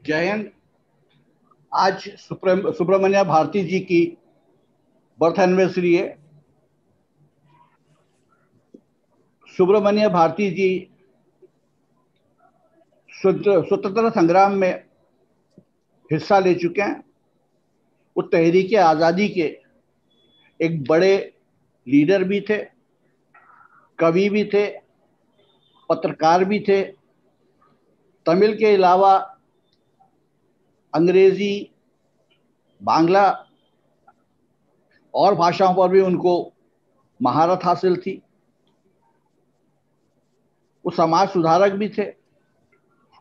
जय हिंद। आज सुब्रमण्या भारती जी की बर्थ एनिवर्सरी है। सुब्रमण्या भारती जी स्वतंत्रता संग्राम में हिस्सा ले चुके हैं। वो तहरीक आज़ादी के एक बड़े लीडर भी थे, कवि भी थे, पत्रकार भी थे। तमिल के अलावा अंग्रेजी, बांग्ला और भाषाओं पर भी उनको महारत हासिल थी। वो समाज सुधारक भी थे।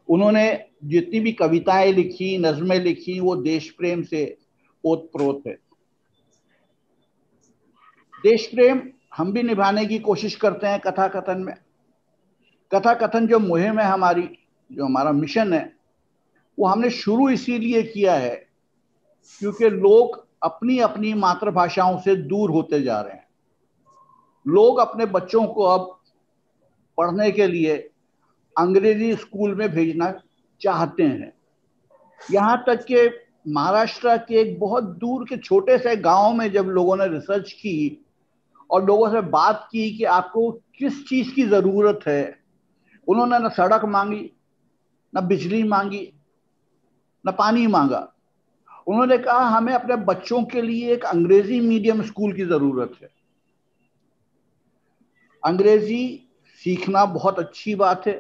उन्होंने जितनी भी कविताएं लिखी, नज़में लिखी, वो देश प्रेम से ओतप्रोत है। देश प्रेम हम भी निभाने की कोशिश करते हैं कथा कथन में। कथा कथन जो मुहिम है हमारी, जो हमारा मिशन है, वो हमने शुरू इसीलिए किया है क्योंकि लोग अपनी अपनी मातृभाषाओं से दूर होते जा रहे हैं। लोग अपने बच्चों को अब पढ़ने के लिए अंग्रेजी स्कूल में भेजना चाहते हैं। यहाँ तक कि महाराष्ट्र के एक बहुत दूर के छोटे से गांव में जब लोगों ने रिसर्च की और लोगों से बात की कि आपको किस चीज की जरूरत है, उन्होंने न सड़क मांगी, न बिजली मांगी, न पानी मांगा। उन्होंने कहा हमें अपने बच्चों के लिए एक अंग्रेजी मीडियम स्कूल की जरूरत है। अंग्रेजी सीखना बहुत अच्छी बात है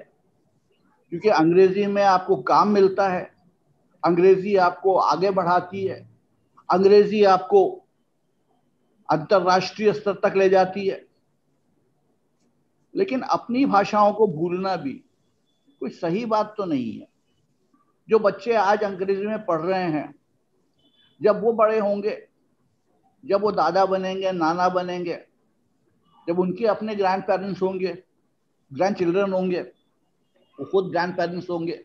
क्योंकि अंग्रेजी में आपको काम मिलता है, अंग्रेजी आपको आगे बढ़ाती है, अंग्रेजी आपको अंतर्राष्ट्रीय स्तर तक ले जाती है। लेकिन अपनी भाषाओं को भूलना भी कोई सही बात तो नहीं है। जो बच्चे आज अंग्रेजी में पढ़ रहे हैं, जब वो बड़े होंगे, जब वो दादा बनेंगे, नाना बनेंगे, जब उनके अपने ग्रैंड पेरेंट्स होंगे, ग्रैंड चिल्ड्रन होंगे, वो खुद ग्रैंड पेरेंट्स होंगे,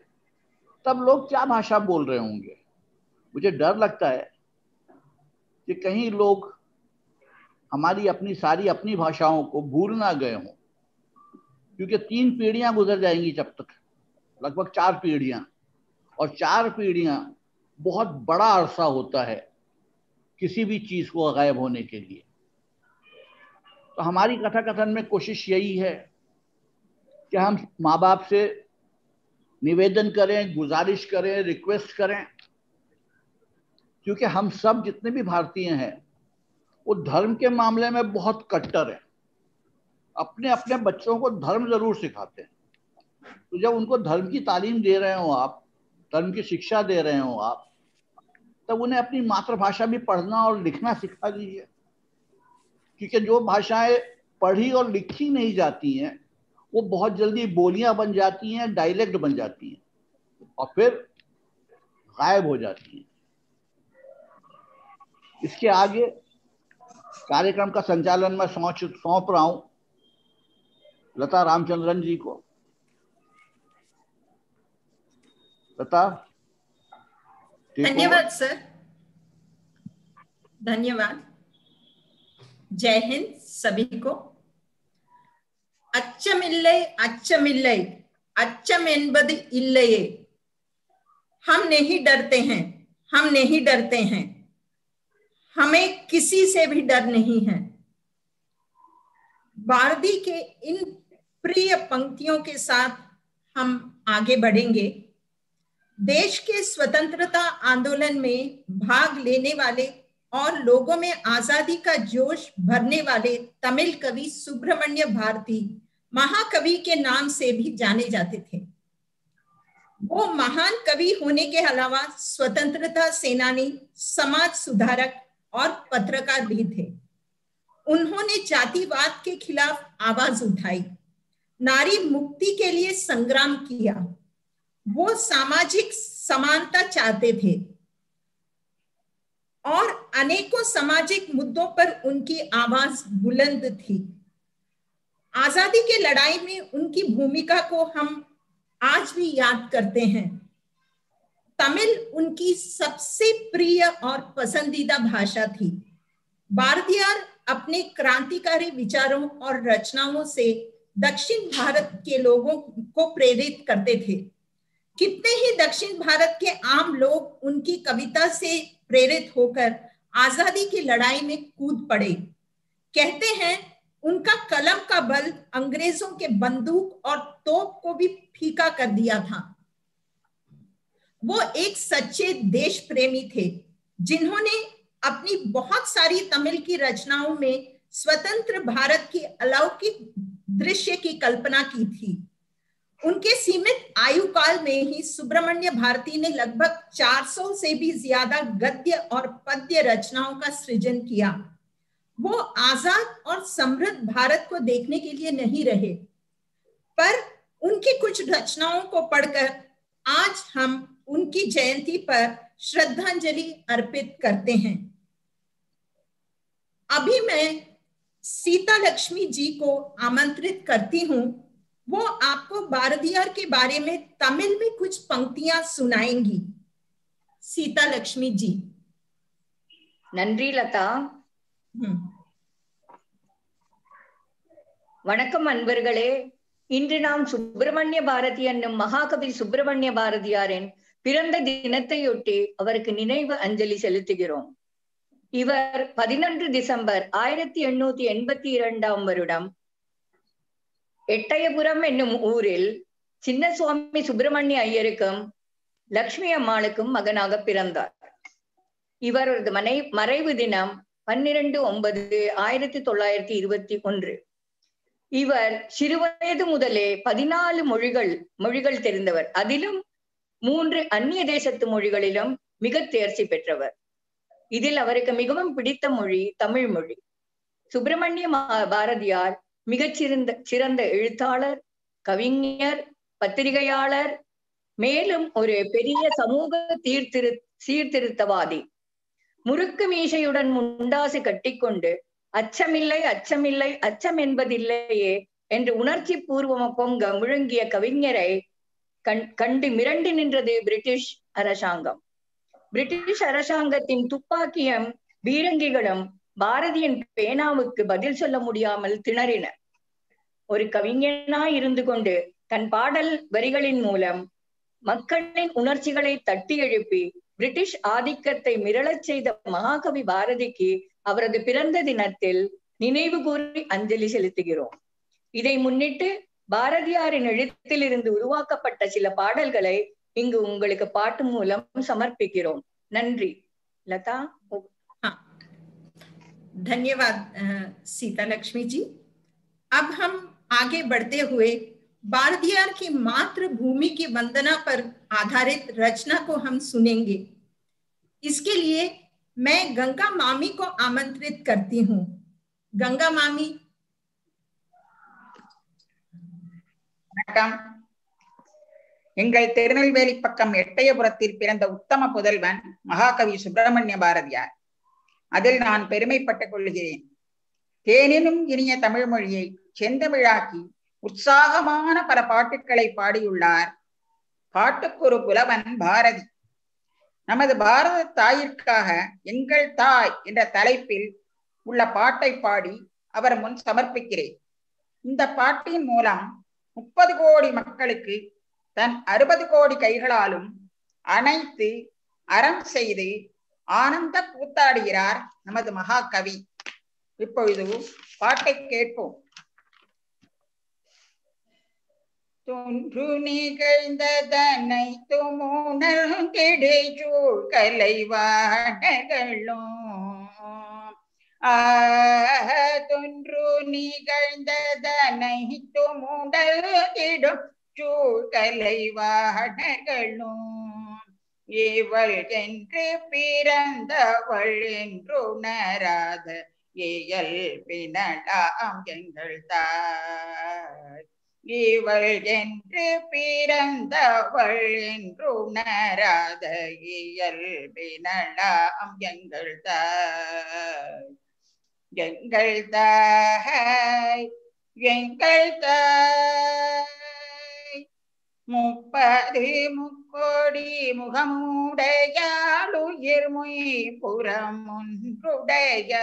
तब लोग क्या भाषा बोल रहे होंगे। मुझे डर लगता है कि कहीं लोग हमारी सारी अपनी भाषाओं को भूल ना गए हों, क्योंकि 3 पीढ़ियां गुजर जाएंगी जब तक, लगभग 4 पीढ़ियां, और 4 पीढ़ियां बहुत बड़ा अरसा होता है किसी भी चीज को गायब होने के लिए। तो हमारी कथा कथन में कोशिश यही है कि हम माँ बाप से निवेदन करें, गुजारिश करें, रिक्वेस्ट करें, क्योंकि हम सब जितने भी भारतीय हैं वो धर्म के मामले में बहुत कट्टर हैं। अपने अपने बच्चों को धर्म जरूर सिखाते हैं। तो जब उनको धर्म की तालीम दे रहे हो आप, धर्म की शिक्षा दे रहे हो आप, तब उन्हें अपनी मातृभाषा भी पढ़ना और लिखना सिखा दीजिए। क्योंकि जो भाषाएं पढ़ी और लिखी नहीं जाती हैं वो बहुत जल्दी बोलियां बन जाती हैं, डायलेक्ट बन जाती हैं और फिर गायब हो जाती हैं। इसके आगे कार्यक्रम का संचालन मैं सौंप रहा हूं लता रामचंद्रन जी को। लता, धन्यवाद सर, धन्यवाद। जय हिंद सभी को। अच्चमिल्लै अच्चमिल्लै अच्चम एन्बदु इल्लैये। हम नहीं डरते हैं, हम नहीं डरते हैं, हमें किसी से भी डर नहीं है। भारती के इन प्रिय पंक्तियों के साथ हम आगे बढ़ेंगे। देश के स्वतंत्रता आंदोलन में भाग लेने वाले और लोगों में आजादी का जोश भरने वाले तमिल कवि सुब्रमण्य भारती महाकवि के नाम से भी जाने जाते थे। वो महान कवि होने के अलावा स्वतंत्रता सेनानी, समाज सुधारक और पत्रकार भी थे। उन्होंने जातिवाद के खिलाफ आवाज उठाई, नारी मुक्ति के लिए संग्राम किया। वो सामाजिक समानता चाहते थे और अनेकों सामाजिक मुद्दों पर उनकी आवाज बुलंद थी। आजादी की लड़ाई में उनकी भूमिका को हम आज भी याद करते हैं। तमिल उनकी सबसे प्रिय और पसंदीदा भाषा थी। भारतीयार अपने क्रांतिकारी विचारों और रचनाओं से दक्षिण भारत के लोगों को प्रेरित करते थे। कितने ही दक्षिण भारत के आम लोग उनकी कविता से प्रेरित होकर आजादी की लड़ाई में कूद पड़े। कहते हैं उनका कलम का बल अंग्रेजों के बंदूक और तोप को भी फीका कर दिया था। वो एक सच्चे देश प्रेमी थे जिन्होंने अपनी बहुत सारी तमिल की रचनाओं में स्वतंत्र भारत की अलौकिक दृश्य की कल्पना की थी। उनके सीमित आयु काल में ही सुब्रमण्य भारती ने लगभग 400 से भी ज्यादा गद्य और पद्य रचनाओं का सृजन किया। वो आजाद और समृद्ध भारत को देखने के लिए नहीं रहे, पर उनकी कुछ रचनाओं को पढ़कर आज हम उनकी जयंती पर श्रद्धांजलि अर्पित करते हैं। अभी मैं सीता लक्ष्मी जी को आमंत्रित करती हूं, वो आपको भारतीयार के बारे में तमिल में कुछ पंक्तियां सुनाएंगी। सीता लक्ष्मी जी। நன்றி லதா. வணக்கம் அன்பர்களே. இன்று நாம் சுப்பிரமணிய பாரதி என்னும் மகாகவி சுப்பிரமணிய பாரதியாரின் பிறந்த தினத்தையொட்டி அவருக்கு நினைவு அஞ்சலி செலுத்துகிறோம். இவர் 11 டிசம்பர் 1882 வருடம் எட்டயபுரம் என்னும் ஊரில் சின்ன சுவாமி சுப்பிரமணிய ஐயருக்கும் லக்ஷ்மி அம்மாளுக்கும் மகனாக பிறந்தார். இவரது மறைவு தினம் 12/9/1921. இவர் சிறுவயது முதலே 14 மொழிகள் தெரிந்தவர். அதிலும் 3 அந்நிய தேசத்து மொழிகளிலும் மிக தேர்ச்சி பெற்றவர். இதில் அவருக்கு மிகவும் பிடித்த மொழி தமிழ் மொழி. சுப்பிரமணிய பாரதியார் மிகச்சிறந்த எழுத்தாளர், கவிஞர், பத்திரிகையாளர், மேலும் ஒரு பெரிய சமூக சீர்திருத்தவாதி. முறுக்கு மீசையுடன் முண்டாசு கட்டிக்கொண்டு அச்சமில்லை அச்சமில்லை அச்சம் என்பதில்லையே என்று உணர்ச்சி பூர்வம் பொங்க முழங்கிய கவிஞரை கண்டு மிரண்டு நின்றது பிரிட்டிஷ் அரசாங்கம். பிரிட்டிஷ் அரசாங்கத்தின் துப்பாக்கியும் பீரங்கிகளும் பாரதியின் பேனாவுக்கு பதில் சொல்ல முடியாமல் திணறின. ஒரு கவிஞனாய் இருந்து கொண்டு தன் பாடல் வரிகளின் மூலம் மக்களின் உணர்ச்சிகளை தட்டி எழுப்பி பிரிட்டிஷ் ஆதிக்கத்தை மிரளச் செய்த மகாகவி பாரதிக்கு அவரது பிறந்த தினத்தில் நினைவு கூறி அஞ்சலி செலுத்துகிறோம். இதை முன்னிட்டு பாரதியாரின் எழுத்தில் இருந்து உருவாக்கப்பட்ட சில பாடல்களை இங்கு உங்களுக்கு பாட்டு மூலம் समर्पिக்கிறோம். நன்றி. लता. धन्यवाद सीता लक्ष्मी जी। अब हम आगे बढ़ते हुए भारतीयार की मातृभूमि की वंदना पर आधारित रचना को हम सुनेंगे। इसके लिए मैं गंगा मामी को आमंत्रित करती हूँ। गंगा मामी। வணக்கம். எங்கள் திருநெல்வேலி பக்கம் எட்டயபுரத்தில் பிறந்த உத்தம புதல்வன் மகாகவி சுப்பிரமணிய பாரதியார். அதில் நான் பெருமைப்பட்டுக் கொள்கிறேன். தேனினும் இனிய தமிழ் மொழியை செந்தமிழாக்கி உற்சாகமான பல பாட்டுக்களை பாடியுள்ளார். பாட்டுக்கு ஒரு புலவன் பாரதி. நமது பாரத தாயிற்காக எங்கள் தாய் என்ற தலைப்பில் உள்ள பாட்டை பாடி அவர் முன் சமர்ப்பிக்கிறேன். இந்த பாட்டின் மூலம் 30 கோடி மக்களுக்கு தன் 60 கோடி கைகளாலும் அணைத்து அறம் செய்து ஆனந்த கூத்தாடுகிறார் நமது மகாகவி. இப்பொழுது பாட்டை கேட்போம். தொன்று நிகழ்ந்ததனை துமுணர் கிடைச்சூழ் கலைவாடகளும் தொன்று நிகழ்ந்ததனை துமுணர் கிடும் சூழ் கலைவாடகளும் இவள் என்று பிறந்தவள் என்றுணராத இயல்பினடாம் எங்கள் தாய். இவள் என்று பிறந்தவள் என்றுணராத இயல்பினடாம் எங்கள் தாய். எங்கள் தாய் எங்கள் தாய் 30 முக்கோடி முகமுடையாள் உயிர் மொய்புறம் ஒன்றுடையாள்.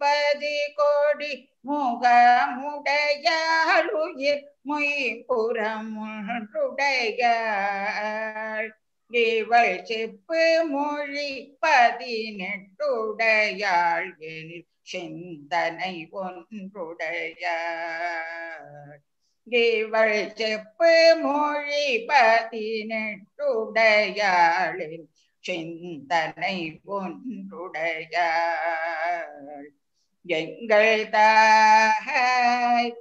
30 கோடி முகமுடையாள் உயிர் மொய்புறமுடையாள் இவள் செப்பு மொழி 18 எனில் சிந்தனை ஒன்றுடையாள் இவள் செப்பு மொழி 18 சிந்தனை ஒன்றுடையாள் எங்கள் தாய்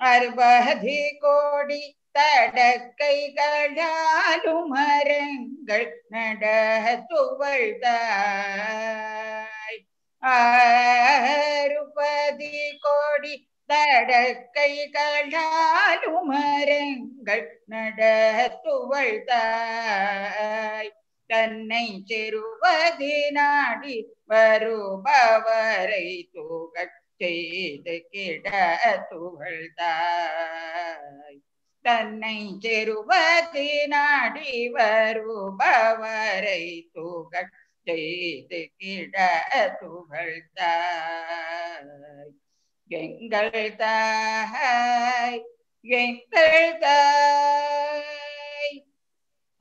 60 கோடி தடக்கைகளாலும் மரங்கள் நடத்துவள் தாய் 60 கோடி தடக்கைகளாலும் மரங்கள் நடத்துவள் தாய் தன்னை செருவது நாடி வருபவரை தூகச் செய்து கிடத்துவள் தாய் தன்னை செருவது நாடி வருபவரை தூகச் செய்து கிடத்துவள் தாய் எங்கள் தாய்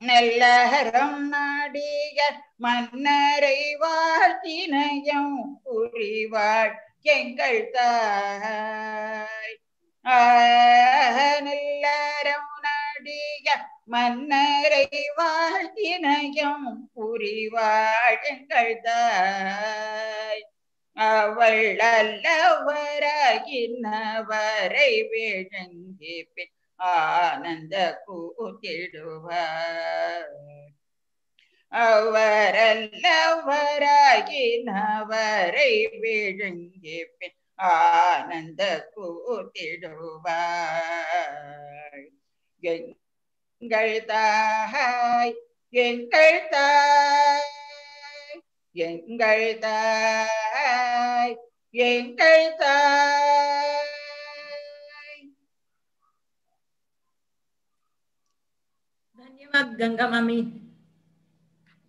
நல்லறம் நாடிய மன்னரை வாழ்த்தினையும் புரிவாள் எங்கள் தாய் நல்லறம் நாடிய மன்னரை வாழ்த்தினையும் புரிவாள் எங்கள் தாய் அவள் அல்லவராகினவரை விழுங்கி பின் ஆனந்த கூத்திடுவார் அவரல்லவராகினவரை விழுங்கி பின் ஆனந்த கூத்திடுவார் எங்கள் தாய் எங்கள் தாய் எங்கள் தாய் எங்கள் தாய். தன்யவாத் கங்கா மாமி,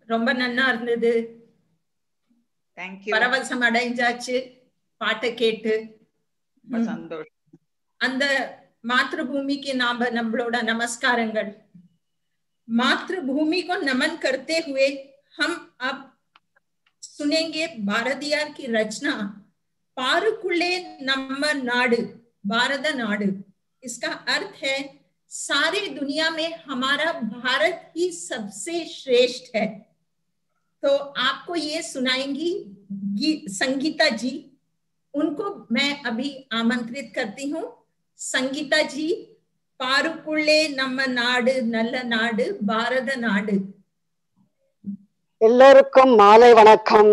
ரொம்ப நன்னா இருந்தது. பரவசம் அடைஞ்சாச்சு பாட்டை கேட்டு. சந்தோஷம். அந்த मातृभूमि नाम நம்மளோட नमस्कारंगल। मातृभूमि को नमन करते हुए हम अब सुनेंगे भारतीयार की रचना पारुकुले नम्म नाडु भारत नाडु। इसका अर्थ है सारी दुनिया में हमारा भारत ही सबसे श्रेष्ठ है। तो आपको ये सुनाएंगी संगीता जी। उनको मैं अभी आमंत्रित करती हूँ। संगीता जी, पारुकुले नम्म नाडु नल्ल नाडु भारत नाडु। எல்லோருக்கும் மாலை வணக்கம்.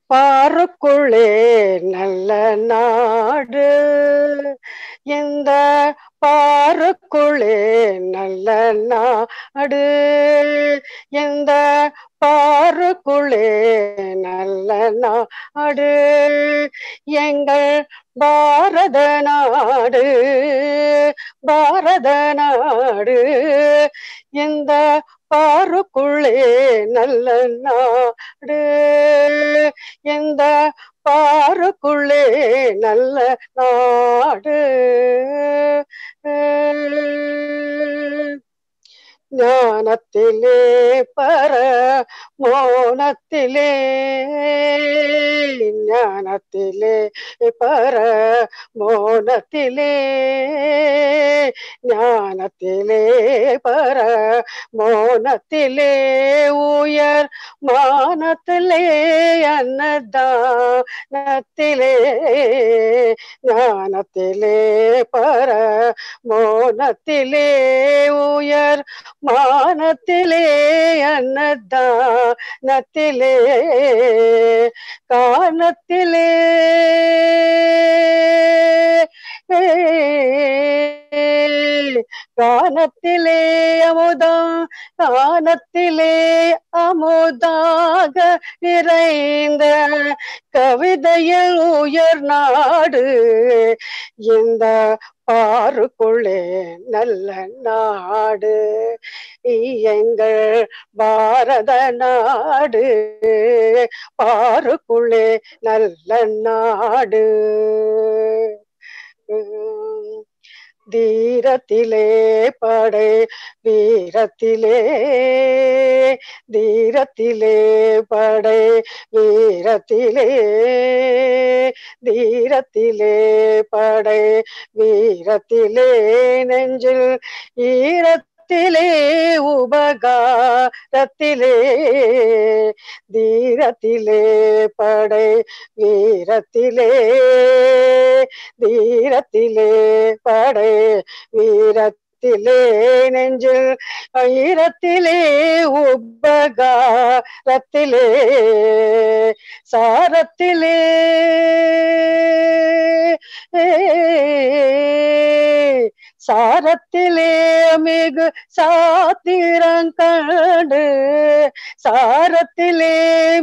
பாருக்குள்ளே நல்ல நாடு, இந்த பாருக்குள்ளே நல்ல நாடு, இந்த பாருக்குள்ளே நல்ல நாடு, எங்கள் பாரத நாடு, பாரத நாடு, இந்த பாருக்குள்ளே நல்ல நாடு, இந்த பாருக்குள்ளே நல்ல நாடு. ஞானத்திலே பர மோனத்திலே, ஞானத்திலே பர மோனத்திலே, ஞானத்திலே பர மோனத்திலே, உயர் மானத்திலே அன்னதானத்திலே, ஞானத்திலே பர மோனத்திலே, உயர் மானத்திலே அன்னதானத்திலே, கானத்திலே கானத்திலே அமுதம், கானத்திலே அமுதாக நிறைந்த கவிதையில் உயர் நாடு, இந்த பாருக்குள்ளே நல்ல நாடு எங்கள் பாரத நாடு, பாருக்குள்ளே நல்ல நாடு. தீரத்திலே படை வீரத்திலே, தீரத்திலே படை வீரத்திலே, தீரத்திலே படை வீரத்திலே, நெஞ்சில் ஈரத்திலே உபகாரத்திலே, தீரத்திலே படை வீரத்திலே, தீரத்திலே படை வீரத்திலே, நெஞ்சில் ஈரத்திலே உபகாரத்திலே, சாரத்திலே சாரத்திலே மிகு சாத்திரங்கண்டு, சாரத்திலே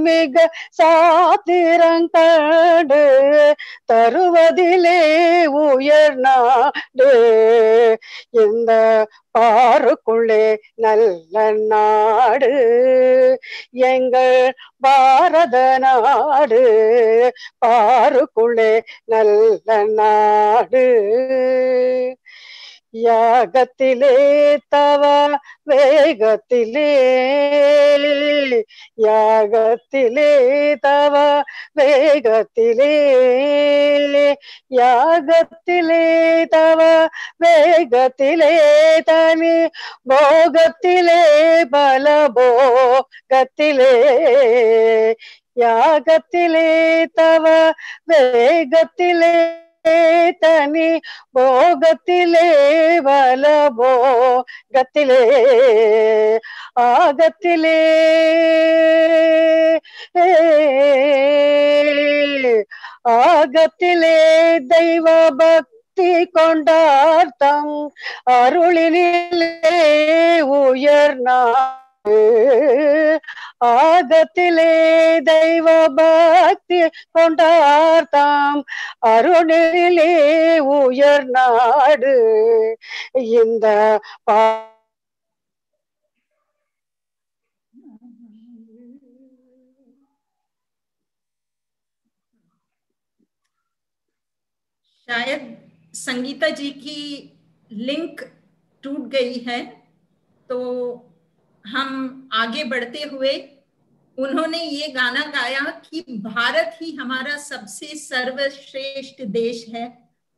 மிக சாத்திரங்கண்டு, தருவதிலே உயர் நாடு இந்த பாருக்குள்ளே நல்ல நாடு, எங்கள் பாரத நாடு, பாருக்குள்ளே நல்ல நாடு. யாகத்திலே தவ வேகத்திலே, யாகத்திலே தவ வேகத்திலே, யாகத்திலே தவ வேகத்திலே, தனி போகத்திலே பலபோகத்திலே, யாகத்திலே தவ வேகத்திலே, தனி போகத்திலே பலபோகத்திலே, ஆகத்திலே ஆகத்திலே தெய்வ பக்தி கொண்டார்த்தம், அருளினிலே உயர் நாடு, ஆகத்திலே தெய்வ பக்தி கொண்டார்த்தாம், அருணிலே உயர் நாடு இந்த शायद संगीता जी की लिंक टूट गई है, तो हम आगे बढ़ते हुए उन्होंने ये गाना गाया कि भारत ही हमारा सबसे सर्वश्रेष्ठ देश है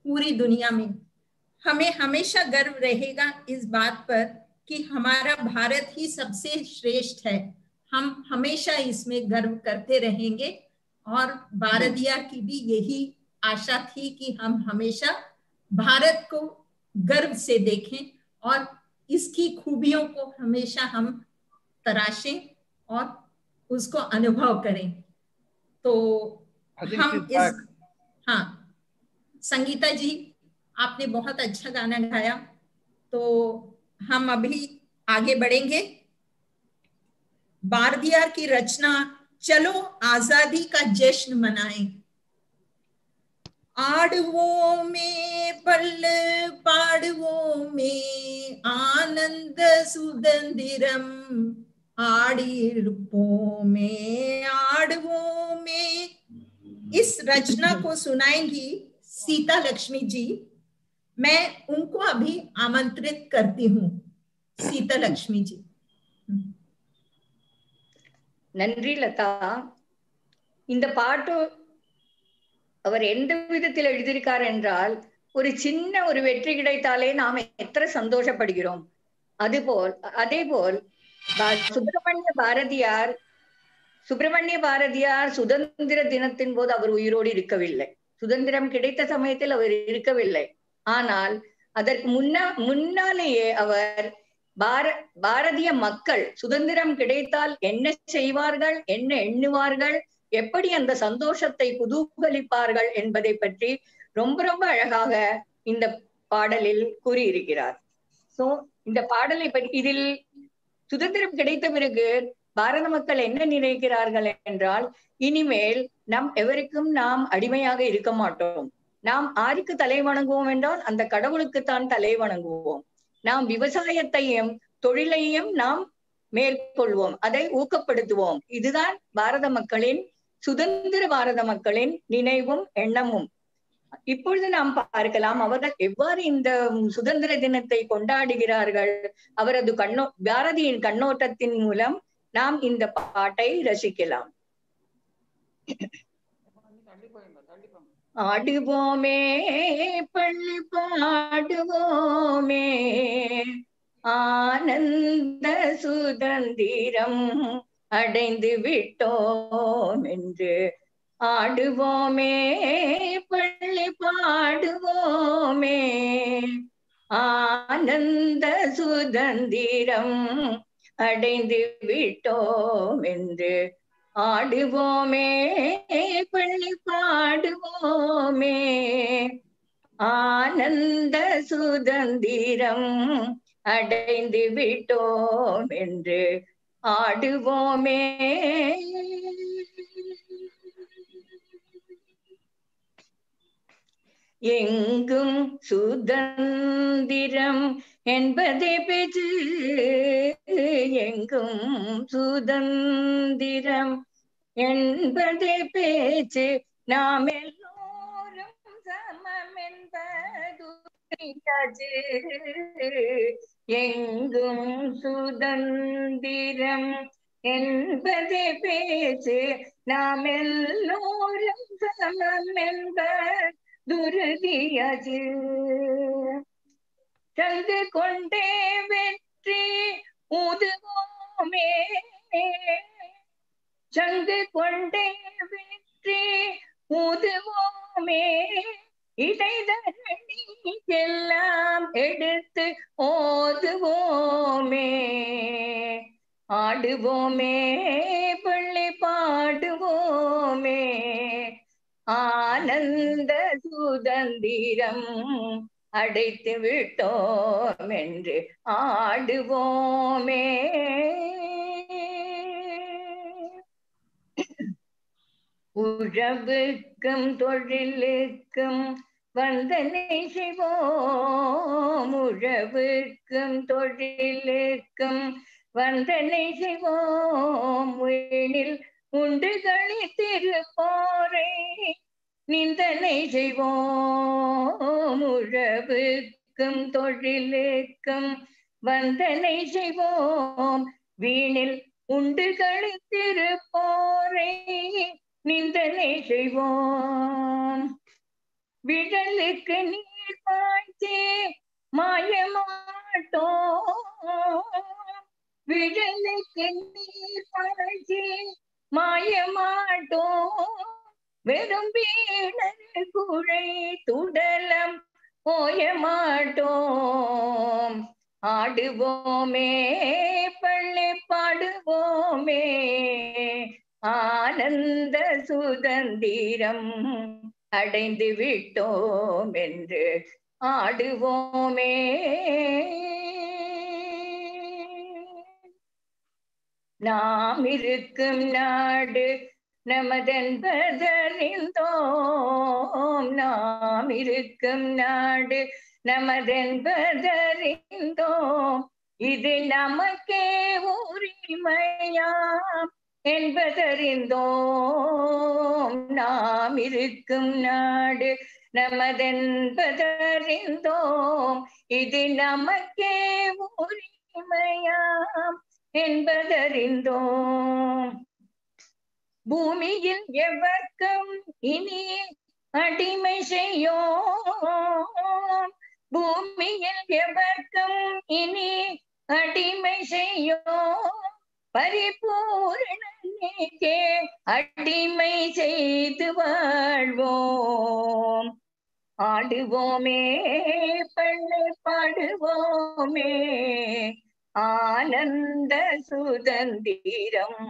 पूरी दुनिया में। हमें हमेशा गर्व रहेगा इस बात पर कि हमारा भारत ही सबसे श्रेष्ठ है। हम हमेशा इसमें गर्व करते रहेंगे और भारतीय की भी यही आशा थी कि हम हमेशा भारत को गर्व से देखें और इसकी खूबियों को हमेशा हम तराशें और उसको अनुभव करें। तो हम इस हाँ संगीता जी आपने बहुत अच्छा गाना गाया, तो हम अभी आगे बढ़ेंगे। भारतीय की रचना चलो आजादी का जश्न मनाएं, आड़वों में पल पाड़वों में आनंद सुदंदिरम, आड़िरपों में आड़वों में। इस रचना को सुनाएंगी सीता लक्ष्मी जी। मैं उनको अभी आमंत्रित करती हूँ। सीता लक्ष्मी जी। நன்றி லதா. இந்த பாட்டு அவர் எந்த விதத்தில் எழுதியிருக்கார் என்றால், ஒரு சின்ன ஒரு வெற்றி கிடைத்தாலே நாம் எத்தனை சந்தோஷப்படுகிறோம். அதேபோல் சுப்பிரமணிய பாரதியார் சுதந்திர தினத்தின் போது அவர் உயிரோடு இருக்கவில்லை. சுதந்திரம் கிடைத்த சமயத்தில் அவர் இருக்கவில்லை. ஆனால் அதற்கு முன்னாலேயே அவர் பாரதிய மக்கள் சுதந்திரம் கிடைத்தால் என்ன செய்வார்கள், என்ன எண்ணுவார்கள், எப்படி அந்த சந்தோஷத்தை குதூகலிப்பார்கள் என்பதை பற்றி ரொம்ப ரொம்ப அழகாக இந்த பாடலில் கூறியிருக்கிறார். சோ இந்த பாடலை பற்றி, இதில் சுதந்திரம் கிடைத்த பிறகு பாரத மக்கள் என்ன நினைக்கிறார்கள் என்றால், இனிமேல் எவருக்கும் நாம் அடிமையாக இருக்க மாட்டோம். நாம் ஆருக்கு தலை வணங்குவோம் என்றால் அந்த கடவுளுக்குத்தான் தலை வணங்குவோம். நாம் விவசாயத்தையும் தொழிலையும் நாம் மேற்கொள்வோம், அதை ஊக்கப்படுத்துவோம். இதுதான் பாரத மக்களின், சுதந்திர பாரத மக்களின் நினைவும் எண்ணமும். இப்பொழுது நாம் பார்க்கலாம் அவர்கள் எவ்வாறு இந்த சுதந்திர தினத்தை கொண்டாடுகிறார்கள். அவரது பாரதியின் கண்ணோட்டத்தின் மூலம் நாம் இந்த பாட்டை ரசிக்கலாம். ஆடுவோமே பள்ளி பாடுவோமே, ஆனந்த சுதந்திரம் அடைந்து விட்டோம் என்று. ஆடுவோமே பள்ளி பாடுவோமே, ஆனந்த சுதந்திரம் அடைந்து விட்டோம் என்று. ஆடுவோமே பள்ளி பாடுவோமே, ஆனந்த சுதந்திரம் அடைந்து விட்டோம் என்று. ஆடுவோமே. எங்கும் சுதந்திரம் என்பதே பேச்சு, எங்கும் சுதந்திரம் என்பதே பேச்சு, நாம் எல்லோரும் சமம் என்பது. எங்கும் சுதந்திரம் என்பதே பேச்சு, நாம் எல்லோரும் சமம் என்பது துருதியது. தந்து கொண்டே வெற்றி ஊதுவோமே, சங்கு கொண்டே வெற்றி ஊதுவோமே, இடைதரணிக்கெல்லாம் எடுத்து ஓதுவோமே. ஆடுவோமே பள்ளி பாடுவோமே, ஆனந்த சுதந்திரம் அடைத்து விட்டோம் என்று. ஆடுவோமே. உழவுக்கும் தொழிலுக்கும் வந்தனை செய்வோம், உழவுக்கும் தொழிலுக்கும் வந்தனை செய்வோம். வீணில் உண்டு களித்திருப்போரை நிந்தனை செய்வோம், உழவுக்கும் தொழிலுக்கும் வந்தனை செய்வோம். வீணில் உண்டு களித்திருப்போரை நிந்தனை செய்வோம். விடலுக்கு நீர் பாய்ச்சி மாயமாட்டோம், விடலுக்கு நீர் பாய்ச்சி மாயமாட்டோம். வெறும் வீணர் குழை துடலம் ஓயமாட்டோம். ஆடுவோமே பள்ளி பாடுவோமே, ஆனந்த சுதந்திரம் அடைந்து விட்டோம் என்று. ஆடுவோமே. நாம் இருக்கும் நாடு நமதென்பதறிந்தோம், நாம் இருக்கும் நாடு நமதென்பதறிந்தோம். இது நமக்கே உரிமையாம் என்பதறிந்தோம். நாம் இருக்கும் நாடு நமதென்பதறிந்தோம், இது நமக்கே உரிமையாம் என்பதறிந்தோம். பூமியில் எவர்க்கும் இனி அடிமை செய்யோம், பூமியில் எவர்க்கும் இனி அடிமை செய்யோம். பரிபூரணனுக்கே அடிமை செய்து வாழ்வோம். ஆடுவோமே பள்ளி பாடுவோமே, ஆனந்த சுதந்திரம்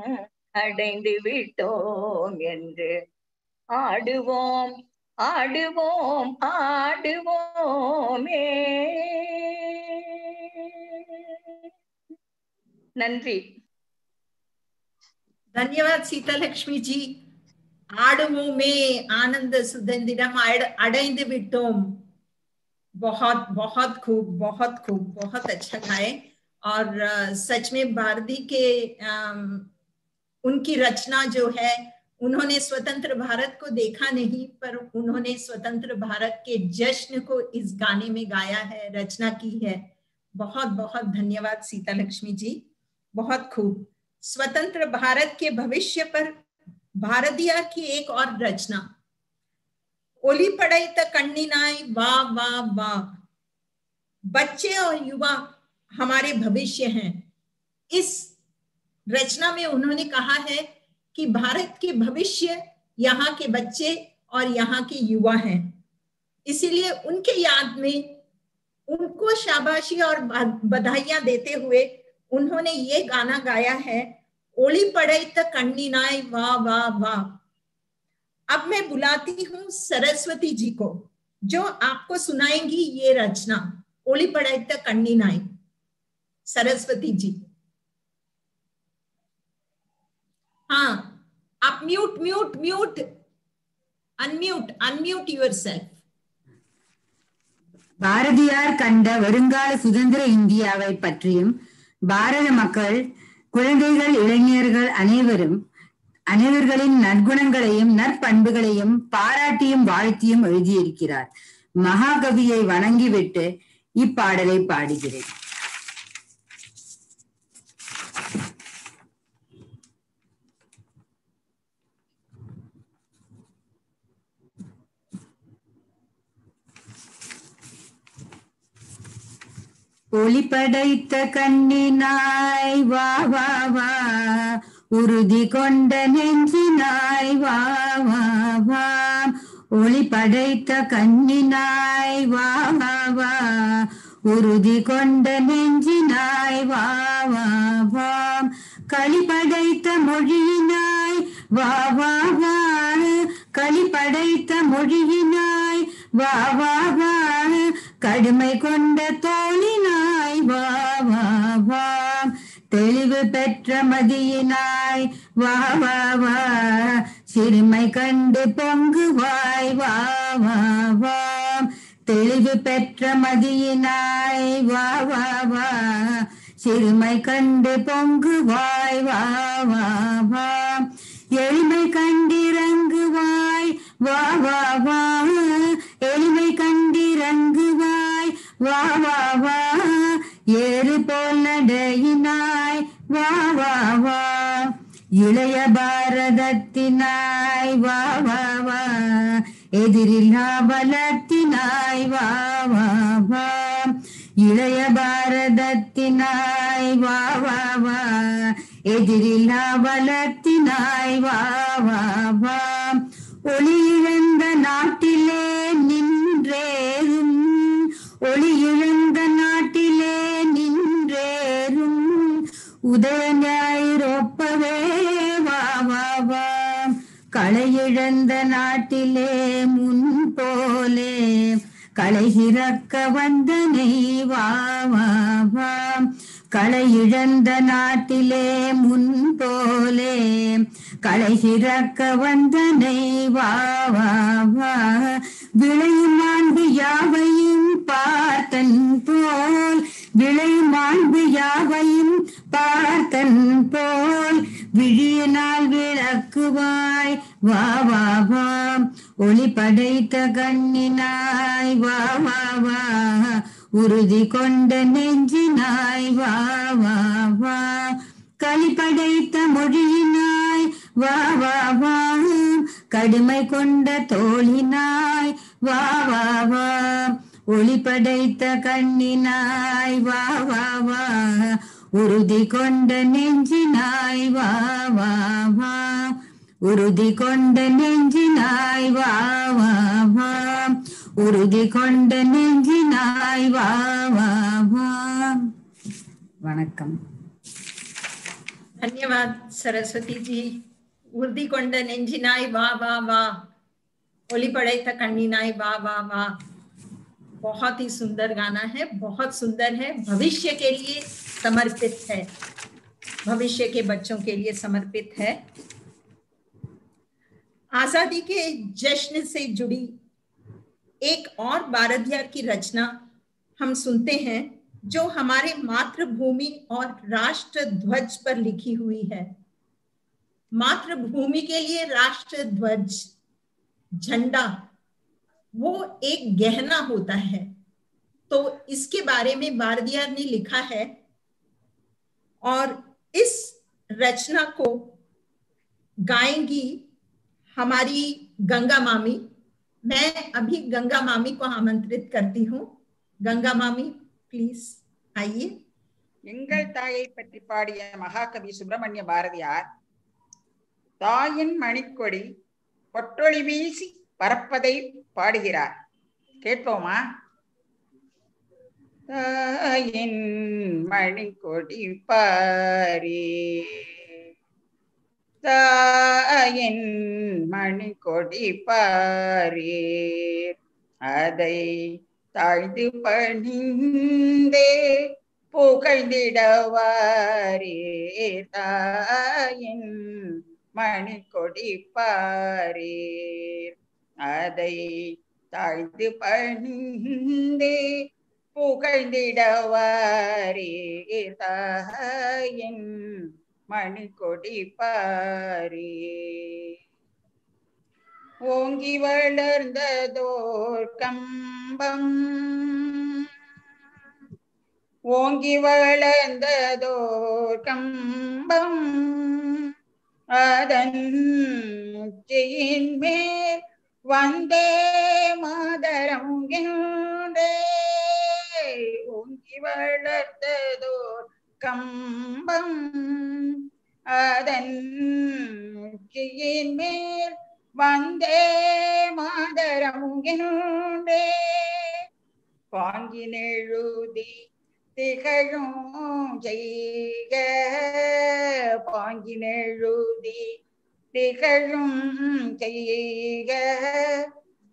அடைந்து விட்டோம் என்று. ஆடுவோம் ஆடுவோம் ஆடுவோமே. நன்றி. धन्यवाद सीता लक्ष्मी जी। ஆடுவோமே ஆனந்த சுதந்திரம் அடைந்து விட்டோம். बहुत बहुत खूब, बहुत खूब, बहुत अच्छा गाए। और सच में भारती के उनकी रचना जो है, उन्होंने स्वतंत्र भारत को देखा नहीं, पर उन्होंने स्वतंत्र भारत के जश्न को इस गाने में गाया है, रचना की है। बहुत बहुत धन्यवाद सीता लक्ष्मी जी, बहुत खूब। स्वतंत्र भारत के भविष्य पर भारतीयार की एक और रचना, ओली पढ़ाई त कण्णिनाय वाह वाह वाह। बच्चे और युवा हमारे भविष्य हैं। इस रचना में उन्होंने कहा है कि भारत के भविष्य यहाँ के बच्चे और यहाँ के युवा हैं। इसीलिए उनके याद में उनको शाबाशी और बधाइयां देते हुए उन्होंने ये गाना गाया है, ओली पढ़ाई त कण्णिनाय वाह वाह वाह। अब मैं बुलाती हूँ सरस्वती जी को, जो आपको सुनाएंगी ये रचना, ओली पढ़ाई त कण्णिनाय। सरस्वती जी, हाँ, आप mute mute mute unmute your Bharathiyar கண்ட வருங்கால சுதந்திர இந்தியாவை பற்றியும் பாரத மக்கள், குழந்தைகள், இளைஞர்கள் அனைவர்களின் நற்குணங்களையும் நற்பண்புகளையும் பாராட்டியும் வாழ்த்தியும் எழுதியிருக்கிறார். மகாகவியை வணங்கிவிட்டு இப்பாடலை பாடுகிறேன். ஒளி படைத்த கண்ணினாய் வா வா வா, உறுதி கொண்ட நெஞ்சினாய் வா வா வா. ஒளி படைத்த கண்ணினாய் வா வா வா, உறுதி கொண்ட நெஞ்சினாய் வா வா வா. களி படைத்த மொழியினாய் வா வா வா, களி படைத்த மொழியினாய் வா வா வா. கடுமை கொண்ட தோழினாய் வா வா வா, தெளிவு பெற்ற மதியினாய் வா வா வா. சிறுமை கண்டு பொங்குவாய் வா வா வா, தெளிவு பெற்ற மதியினாய் வா வா வா. சிறுமை கண்டு பொங்குவாய் வா வா வா. எளிமை கண்டிறங்குவாய் வா வா வா, எளிமை கண்டிறங்குவாய் வா வா வா. ஏறு போல் நடையினாய் வா வா வா, இளைய பாரதத்தினாய் வா வா வா. எதிரில்லா பலத்தினாய் வா வா வா, இளைய பாரதத்தினாய் வா வா வா. எதிரில்லா பலத்தினாய் வா வா வா. ஒளி இழந்த நாட்டிலே நின்றேறும், ஒளி இழந்த நாட்டிலே நின்றேறும். உதய ஞாயிறொப்பவே வா வா வா. களை இழந்த நாட்டிலே முன் போலே, களை சிறக்க வந்தனை வா வா வா. களை இழந்த நாட்டிலே முன் போலே, களை சிறக்க வந்தனை வா வா வா. விளையும் மாண்பு யாவையும் பார்த்தன் போல், விளையும் மாண்பு யாவையும் பார்த்தன் போல். விழியினால் விளக்குவாய் வா வா வா, ஒளி படைத்த கண்ணினாய் வா வா வா. உறுதி கொண்ட நெஞ்சினாய் வா வா வா. களி படைத்த மொழியினாய் வா வா வா, கடுமை கொண்ட தோழினாய் வா வா வா. ஒளி படைத்த கண்ணினாய் வா வா வா, உறுதி கொண்ட நெஞ்சினாய் வா வா வா. உறுதி கொண்ட நெஞ்சினாய் வா வா வா, உறுதி கொண்ட நெஞ்சினாய் வா வா வா. வணக்கம். धन्यवाद सरस्वती जी। उर्दी कोंड नेंजिनाय वाह वाह वाह, ओली पढ़ाई त कण्णिनाय वाह वाह वाह। बहुत ही सुंदर गाना है, बहुत सुंदर है, भविष्य के लिए समर्पित है, भविष्य के बच्चों के लिए समर्पित है। आजादी के जश्न से जुड़ी एक और भारतीयार की रचना हम सुनते हैं, जो हमारे मातृभूमि और राष्ट्र ध्वज पर लिखी हुई है। मातृभूमि के लिए राष्ट्र ध्वज, झंडा, वो एक गहना होता है। तो इसके बारे में भारतीयार ने लिखा है और इस रचना को गाएंगी हमारी गंगा मामी। मैं अभी गंगा मामी को आमंत्रित करती हूँ। गंगा मामी प्लीज आइए। எங்கள் தாயை பற்றி பாடிய மகாகவி சுப்பிரமணிய பாரதியார் தாயின் மணிக்கொடி பொற்றொளி வீசி பறப்பதை பாடுகிறார். கேட்போமா? தாயின் மணிக்கொடி பாரே, தாயின் மணிக்கொடி பாரீர், அதை தாழ்ந்து பணிந்தே புகழ்ந்திடவாரீர். தாயின் மணிக்கொடி பாரீர், அதை தாழ்ந்து பணிந்தே புகழ்ந்திடவாரீர். தாயின் மணிக்கொடி பாரீர். ஓங்கி வளர்ந்ததோர் கம்பம், ஓங்கி வளர்ந்ததோர் கம்பம், அதன் உச்சியின் மேல் வந்தே மாதரம் என்றே. ஓங்கி வளர்ந்ததோர் கம்பம், அதன் உச்சியின் மேல் வந்தே மாதரம் என்றே. பாங்கினெழுதி திகழும் செய்க, பாங்கினெழுதி திகழும் செய்க,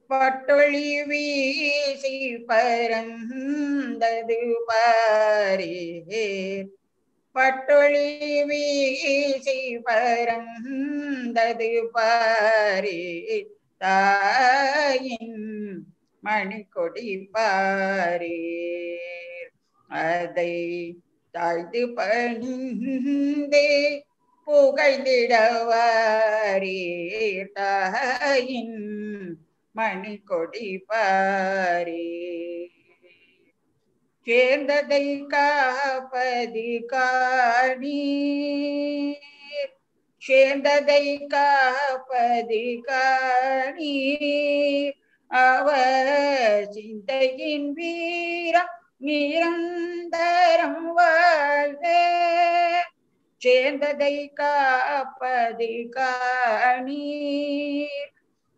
பட்டொளி வீசி பரந்தது பாரீர். பட்டொளி வீசி பரந்தது பாரீர். தாயின் மணிக்கொடி பாரீர், அதை தாழ்ந்து பணிந்தே புகழ்ந்திடவாரீர். தாயின் மணிக்கொடி பாரீர். சேர்ந்ததை காப்பது காணீர், சேர்ந்ததை காப்பது காணீர். அவர் சிந்தையின் வீரம் நிரந்தரம் வாழ்க. சேர்ந்ததை காப்பது காணீர்,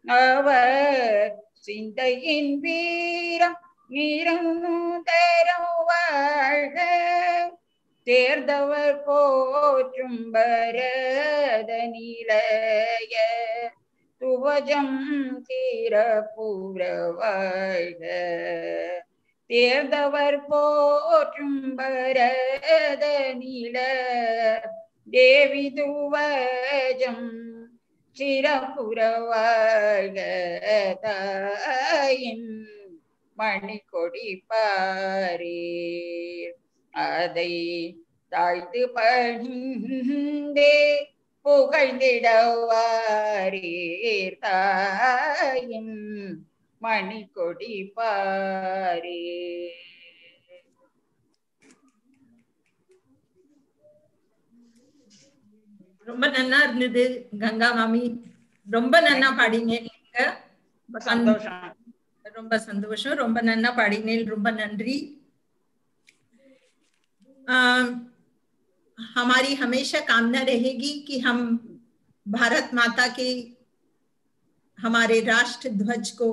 அவர் சிந்தையின் வீரம் நிரந்தரம் வாழ்க. தேர்ந்தவர் போற்றும் பரத நிலைய துவஜம் தீரபூர வாழ்க. தேர்ந்தவர் போற்றும் பரத நில தேவி துவஜம் சிரபுர வாழ்க. தாயின் மணிக்கொடி பாரீர், அதை தாழ்த்து பணிந்தே புகழ்ந்திடவாரீர். தாயின் மணிக்கொடி பாரீர். ரொம்ப நன்னா இருந்தது கங்கா மாமி, ரொம்ப நன்னா பாடினீங்க. சந்தோஷம், ரொம்ப சந்தோஷம், ரொம்ப நன்னா பாடினேன், ரொம்ப நன்றி। हमारी हमेशा कामना रहेगी कि हम भारत माता के हमारे राष्ट्र ध्वज को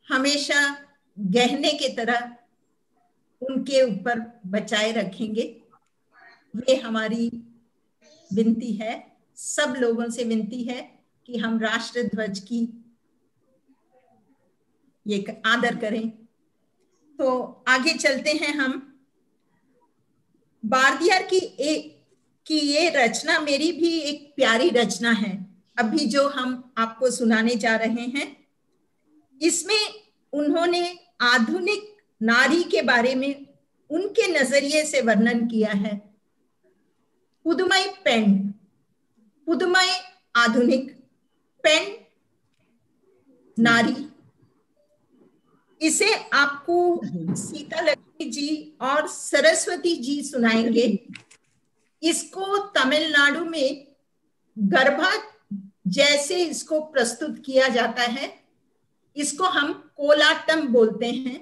हमेशा गहने के तरह उनके ऊपर बचाए रखेंगे। ये हमारी विनती है, सब लोगों से विनती है कि हम राष्ट्र ध्वज की ये आदर करें। तो आगे चलते हैं हम। भारतीयार की ये रचना मेरी भी एक प्यारी रचना है। अभी जो हम आपको सुनाने जा रहे हैं, इसमें उन्होंने आधुनिक नारी के बारे में उनके नजरिए से वर्णन किया है। पुदुमई पेन, पुदुमई आधुनिक, पेन नारी। इसे आपको सीता लक्ष्मी जी और सरस्वती जी सुनाएंगे। इसको तमिलनाडु में गरबा जैसे इसको प्रस्तुत किया जाता है। इसको हम कोलाटम बोलते हैं।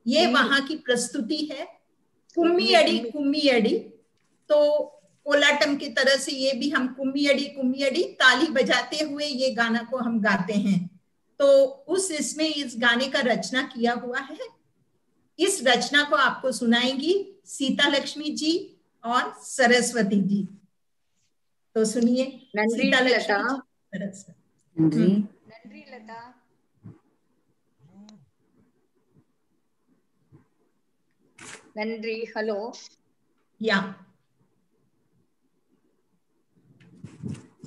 ये वहां की प्रस्तुति है। कुम्मीयडी, कुम्मीयडी, तो कोलाटम की तरह से ये भी हम कुम्मीयडी कुम्मीयडी ताली बजाते हुए ये गाना को हम गाते हैं। तो उस इसमें इस गाने का रचना किया हुआ है। इस रचना को आपको सुनाएंगी सीता लक्ष्मी जी और सरस्वती जी। तो सुनिए। सीता लक्ष्मी, सरस्वती। नंरी लता। நன்றி. ஹலோ. யா,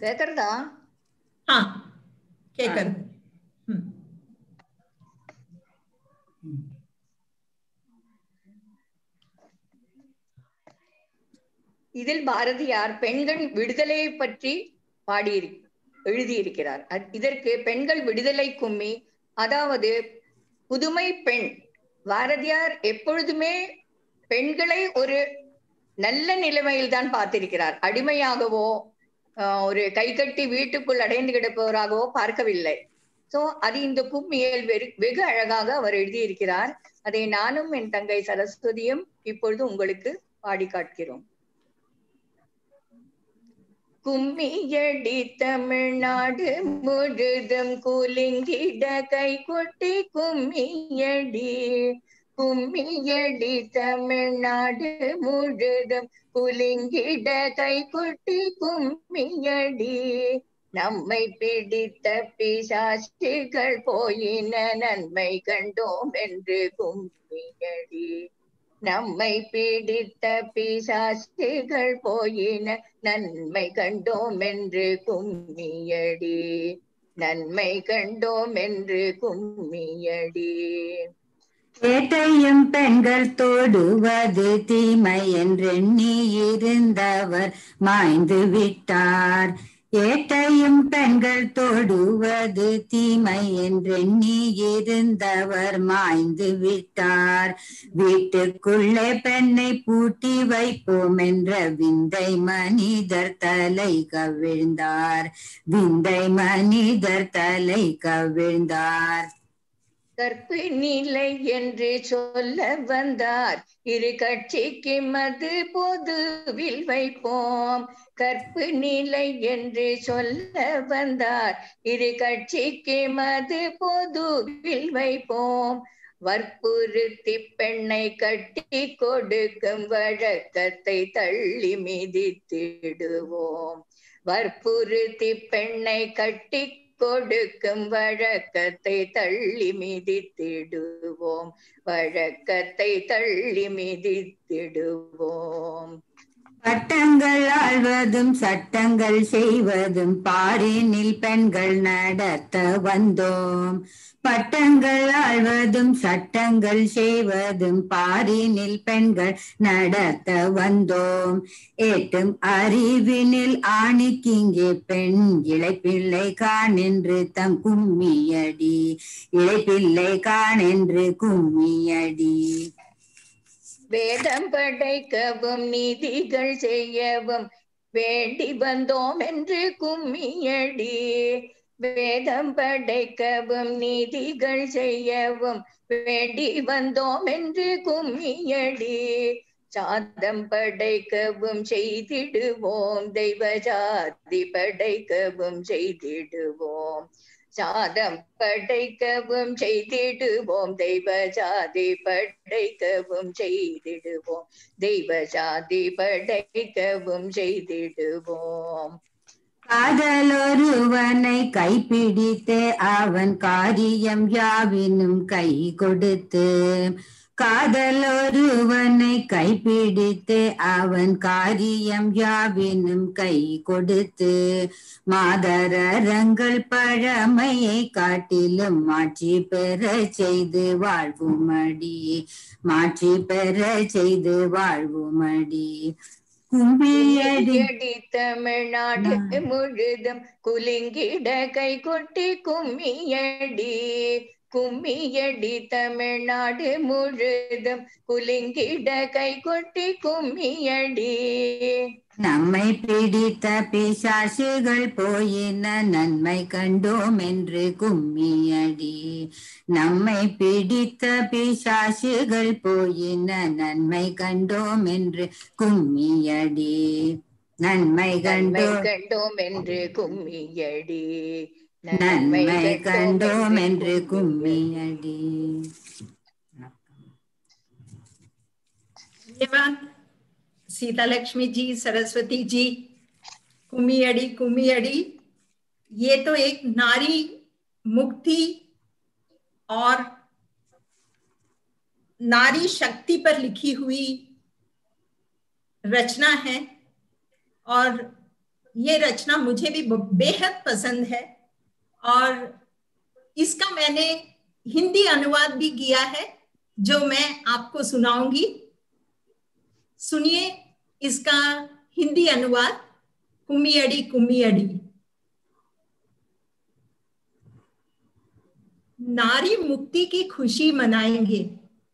கேக்குறதா? हाँ, கேக்குறது. இதில் பாரதியார் பெண்கள் விடுதலையை பற்றி எழுதியிருக்கிறார். இதற்கு பெண்கள் விடுதலை கும்மி, அதாவது புதுமை பெண். பாரதியார் எப்பொழுதுமே பெண்களை ஒரு நல்ல நிலைமையில் தான் பார்த்திருக்கிறார். அடிமையாகவோ ஒரு கைகட்டி வீட்டுக்குள் அடைந்து கிடப்பவராகவோ பார்க்கவில்லை. சோ அது இந்த கும்மியில் வெகு அழகாக அவர் எழுதியிருக்கிறார். அதை நானும் என் தங்கை சரஸ்வதியும் இப்பொழுது உங்களுக்கு பாடி காட்டுகிறோம். கும்மியடி தமிழ்நாடு முழுதும் குலுங்கிட கை கொட்டி கும்மியடி, கும்மியடி தமிழ்நாடு முழுதும் குலுங்கிட கை கொட்டி கும்மியடி. நம்மை பிடித்த பிசாசுகள் போயின நன்மை கண்டோம் என்று கும்மியடி. நம்மை பிடித்த பிசாசுகள் போயின நன்மை கண்டோம் என்று கும்மியடி, நன்மை கண்டோம் என்று கும்மியடி. ஏட்டையும் பெண்கள் தொடுவது தீமை என்றெண்ணி இருந்தவர் மாய்ந்து விட்டார். ஏட்டையும் பெண்கள் தொடுவது தீமை என்றெண்ணி இருந்தவர் மாய்ந்து விட்டார். வீட்டுக்குள்ளே பெண்ணை பூட்டி வைப்போம் என்ற விந்தை மனிதர் தலை கவிழ்ந்தார், விந்தை மனிதர் தலை கவிழ்ந்தார். கற்பு நிலை என்று சொல்ல வந்தார், இரு கட்சிக்கு மது பொதுவில் வைப்போம். கற்பு நிலை என்று சொல்ல வந்தார், இரு கட்சிக்கு மது பொதுவில் வைப்போம். வற்புறுத்தி பெண்ணை கட்டி கொடுக்கும் வழக்கத்தை தள்ளி மிதித்திடுவோம். வற்புறுத்தி பெண்ணை கட்டி கொடுக்கும் வழக்கத்தை தள்ளி மிதித்திடுவோம், வழக்கத்தை தள்ளி மிதித்திடுவோம். பட்டங்கள் ஆள்வதும் சட்டங்கள் செய்வதும் பாரினில் பெண்கள் நடத்த வந்தோம். பட்டங்கள் ஆள்வதும் சட்டங்கள் செய்வதும் பாரினில் பெண்கள் நடத்த வந்தோம். ஏட்டும் அறிவினில் ஆணிக்கிங்கே பெண் இளைப்பிள்ளை காணென்று தம் கும்மியடி, இளைப்பிள்ளை காணென்று கும்மியடி. வேதம் படைக்கவும் நீதிகள் செய்யவும் வேண்டி வந்தோம் என்று கும்மியடி. வேதம் படைக்கவும் நீதிகள் செய்யவும் வேண்டி வந்தோம் என்று கும்மியடி. சாதம் படைக்கவும் செய்திடுவோம், தெய்வ ஜாதி படைக்கவும் செய்திடுவோம். சாதம் படைக்கவும் செய்திடுவோம், தெய்வ ஜாதி படைக்கவும் செய்திடுவோம், தெய்வ ஜாதி படைக்கவும் செய்திடுவோம். காதலொருவனை கைப்பிடித்து அவன் காரியம் யாவினும் கை கொடுத்து, காதலொருவனை கைப்பிடித்து அவன் காரியம் யாவினும் கை கொடுத்து மாதரங்கள் பழமையை காட்டிலும் மாற்றி பெற செய்து வாழ்வுமடி, மாற்றி பெற செய்து வாழ்வுமடி. கும்பியடி தமிழ்நாடு முழுதும் குலுங்கிட கை கொட்டி கும்மியடி, கும்மியடி தமிழ்நாடு முழுதும் குலுங்கிட கை கொட்டி கும்மியடி. நம்மை பிடித்த பிசாசுகள் போயின நன்மை கண்டோம் என்று கும்மியடி, நம்மை பிடித்த பிசாசுகள் போயின நன்மை கண்டோம் என்று கும்மியடி, நன்மை கண்டோம் என்று கும்மியடி, நன்மை கண்டோம் என்று கும்மியடி. सीता लक्ष्मी जी, सरस्वती जी, कुम्मियड़ी कुम्मियड़ी, ये तो एक नारी मुक्ति और नारी शक्ति पर लिखी हुई रचना है और ये रचना मुझे भी बेहद पसंद है और इसका मैंने हिंदी अनुवाद भी किया है जो मैं आपको सुनाऊंगी। सुनिए इसका हिंदी अनुवाद। कुम्मियड़ी कुम्मियड़ी। नारी मुक्ति की खुशी मनाएंगे,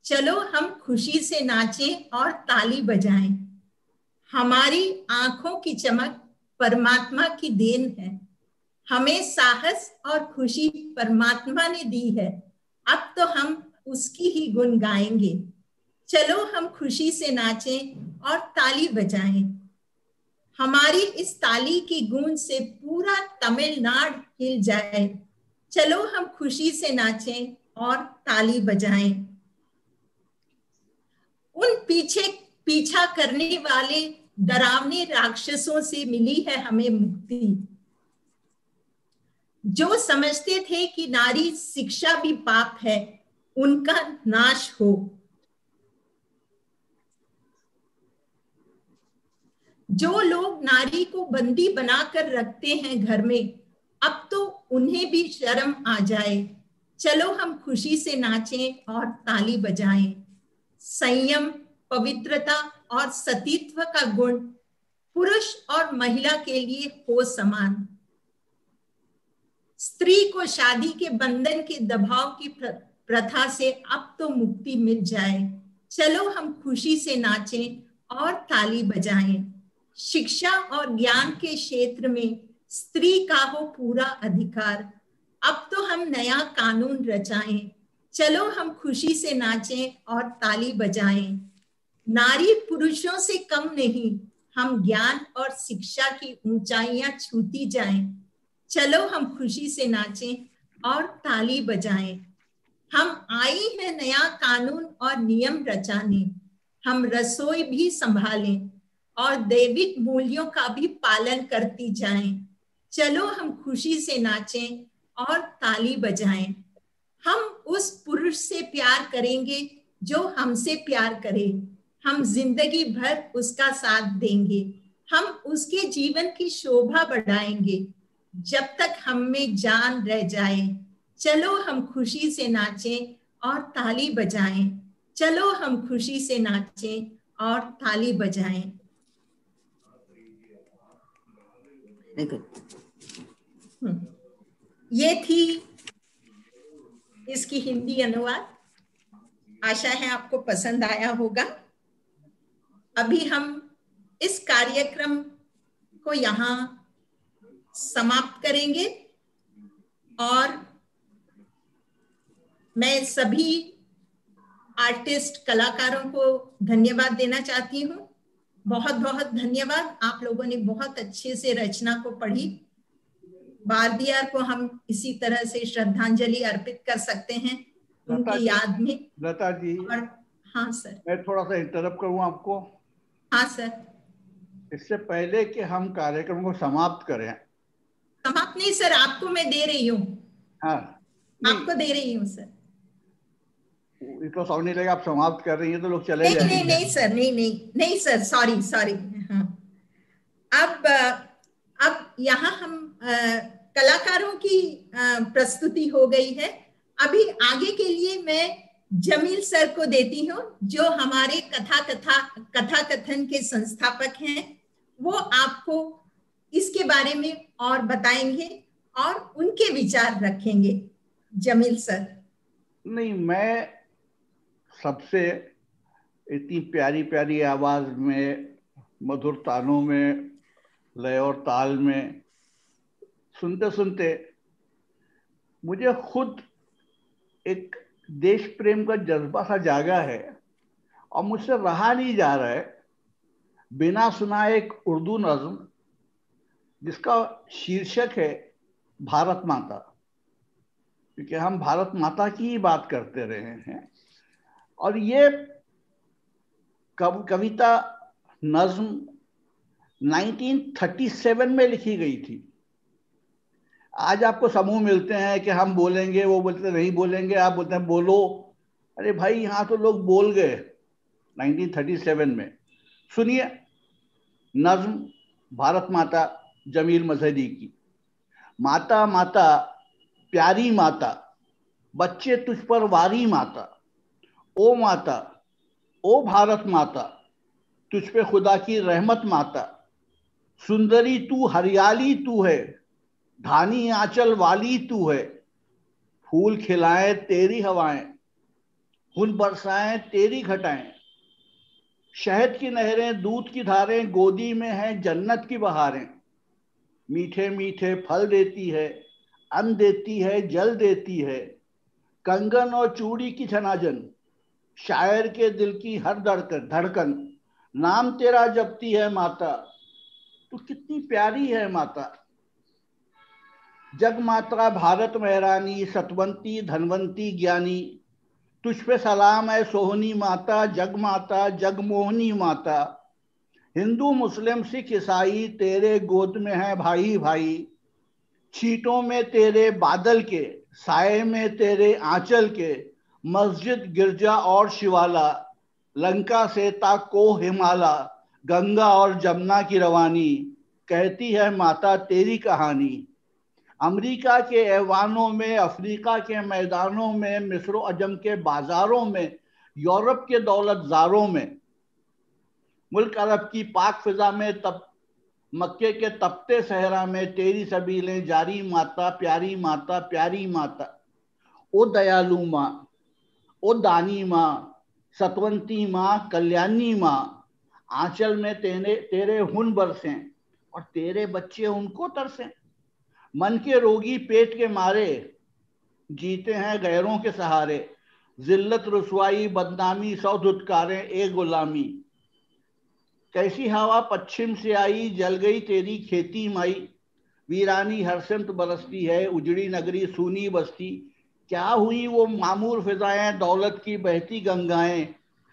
चलो हम खुशी से नाचें और ताली बजाएं। हमारी आंखों की चमक परमात्मा की देन है, हमें साहस और खुशी परमात्मा ने दी है, अब तो हम उसकी ही गुण गाएंगे। चलो हम खुशी से नाचें और ताली बजाएं। हमारी इस ताली की गूंज से पूरा तमिलनाडु हिल जाए। चलो हम खुशी से नाचें और ताली बजाएं। उन पीछा करने वाले डरावने राक्षसों से मिली है हमें मुक्ति। जो समझते थे कि नारी शिक्षा भी पाप है, उनका नाश हो। जो लोग नारी को बंदी बनाकर रखते हैं घर में, अब तो उन्हें भी शर्म आ जाए। चलो हम खुशी से नाचें और ताली बजाएं। संयम, पवित्रता और सतीत्व का गुण पुरुष और महिला के लिए हो समान। स्त्री को शादी के बंधन के दबाव की प्रथा से अब तो मुक्ति मिल जाए। चलो हम खुशी से नाचें और ताली बजाएं। शिक्षा और ज्ञान के क्षेत्र में स्त्री का हो पूरा अधिकार। अब तो हम नया कानून रचाएं। चलो हम खुशी से नाचें और ताली बजाएं। नारी पुरुषों से कम नहीं, हम ज्ञान और शिक्षा की ऊंचाइयां छूती जाएं। चलो हम खुशी से नाचें और ताली बजाएं। हम आई हैं नया कानून और नियम रचाने। हम रसोई भी संभालें और दैविक मूल्यों का भी पालन करती जाएं। चलो हम खुशी से नाचें और ताली बजाएं। हम उस पुरुष से प्यार करेंगे जो हमसे प्यार करे। हम जिंदगी भर उसका साथ देंगे। हम उसके जीवन की शोभा बढ़ाएंगे जब तक हम में जान रह जाए। चलो हम खुशी से नाचें और ताली बजाएं। चलो हम खुशी से नाचें और ताली बजाएं। ये थी इसकी हिंदी अनुवाद। आशा है आपको पसंद आया होगा। अभी हम इस कार्यक्रम को यहाँ समाप्त करेंगे और मैं सभी आर्टिस्ट कलाकारों को धन्यवाद देना चाहती हूँ। बहुत बहुत धन्यवाद। आप लोगों ने बहुत अच्छे से रचना को पढ़ी। भारदियार को हम इसी तरह से श्रद्धांजलि अर्पित कर सकते हैं उनकी याद में। लता जी, और हाँ सर, मैं थोड़ा सा इंटरप्ट करूँ आपको। हाँ सर। इससे पहले कि हम कार्यक्रम को समाप्त करें। समाप्त नहीं सर, आपको मैं दे रही हूँ। हाँ, आपको दे रही हूँ सर। तो समझने लगे आप समाप्त कर रही हैं तो लोग चले नहीं जाएंगे। नहीं नहीं सर, नहीं सर, सॉरी सॉरी। अब यहाँ हम कलाकारों की प्रस्तुति हो गई है। अभी आगे के लिए मैं जमील सर को देती हूँ, जो हमारे कथा कथन के संस्थापक हैं। वो आपको इसके बारे में और बताएंगे और उनके विचार रखेंगे। जमील सर। नहीं, मैं सबसे इतनी प्यारी प्यारी आवाज में, मधुर तानों में, लय और ताल में सुनते सुनते मुझे खुद एक देश प्रेम का जज्बा सा जागा है और मुझसे रहा नहीं जा रहा है बिना सुना एक उर्दू नज्म जिसका शीर्षक है भारत माता, क्योंकि हम भारत माता की ही बात करते रहे हैं। और ये कविता नज्म 1937 में लिखी गई थी। आज आपको समूह मिलते हैं कि हम बोलेंगे, वो बोलते नहीं बोलेंगे, आप बोलते हैं बोलो। अरे भाई, यहाँ तो लोग बोल गए 1937 में। सुनिए नज्म भारत माता जमील मजहरी की। माता माता प्यारी माता, बच्चे तुझ पर वारी माता। ओ माता, ओ भारत माता, तुझ पे खुदा की रहमत माता। सुंदरी तू, हरियाली तू है, धानी आंचल वाली तू है। फूल खिलाएं तेरी हवाएं, खून बरसाएं तेरी घटाएं। शहद की नहरें, दूध की धारें, गोदी में हैं जन्नत की बहारें। मीठे मीठे फल देती है, अन्न देती है, जल देती है। कंगन और चूड़ी की झनाझन, शायर के दिल की हर धड़कन। नाम तेरा जपती है माता, तू कितनी प्यारी है माता। जग माता भारत महरानी, सतवंती धनवंती ज्ञानी। तुझ पे सलाम है सोहनी माता, जग माता जगमोहनी माता। हिंदू मुस्लिम सिख ईसाई तेरे गोद में है भाई भाई। छींटों में तेरे बादल के, साए में तेरे आंचल के। मस्जिद गिरजा और शिवाला, लंका से ताको हिमाला। गंगा और जमुना की रवानी, कहती है माता तेरी कहानी। अमेरिका के ऐवानों में, अफ्रीका के मैदानों में, मिस्र अजम के बाजारों में, यूरोप के दौलतजारों में, मुल्क अरब की पाक फिजा में, तब मक्के के तपते सहरा में तेरी सबीलें जारी माता, प्यारी माता प्यारी माता। ओ दयालु माँ, ओ दानी माँ, सतवंती माँ, कल्याणी माँ। आंचल में तेरे हुन बरसें और तेरे बच्चे उनको तरसें। मन के रोगी पेट के मारे, जीते हैं गैरों के सहारे। जिल्लत रुसवाई बदनामी सौ धुतकारें ए गुलामी। कैसी हवा पश्चिम से आई, जल गई तेरी खेती माई। वीरानी हर सिमत बरसती है, उजड़ी नगरी सूनी बस्ती। क्या हुई वो मामूर फिजाएं, दौलत की बहती गंगाएं।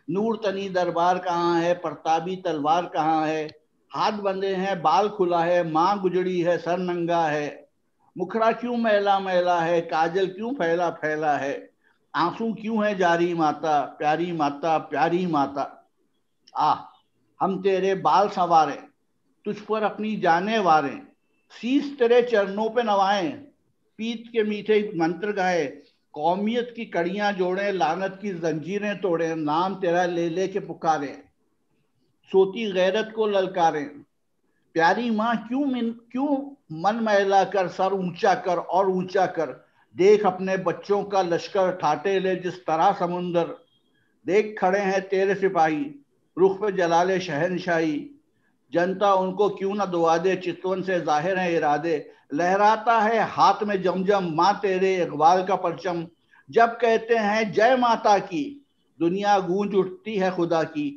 नूर तनी दरबार कहाँ है, प्रतापी तलवार कहाँ है। हाथ बंधे हैं बाल खुला है, माँ गुजड़ी है सर नंगा है। मुखड़ा क्यों मैला मैला है, काजल क्यों फैला फैला है। आंसू क्यों है जारी माता, प्यारी माता प्यारी माता। हम तेरे बाल संवारें, तुझ पर अपनी जाने वारें। शीश तेरे चरणों पे नवाएं, पीत के मीठे मंत्र गाए। कौमियत की कड़ियां जोड़ें, लानत की जंजीरें तोड़ें। नाम तेरा ले ले के पुकारें, सोती गैरत को ललकारें। प्यारी माँ क्यों मन मैला कर, सर ऊंचा कर और ऊंचा कर। देख अपने बच्चों का लश्कर, ठाटे ले जिस तरह समुंदर। देख खड़े हैं तेरे सिपाही, रुख पे जलाले शहनशाही। जनता उनको क्यों ना दुआ दे, चितवन से जाहिर है इरादे। लहराता है हाथ में जमजम, माँ तेरे इकबाल का परचम। जब कहते हैं जय माता की, दुनिया गूंज उठती है खुदा की।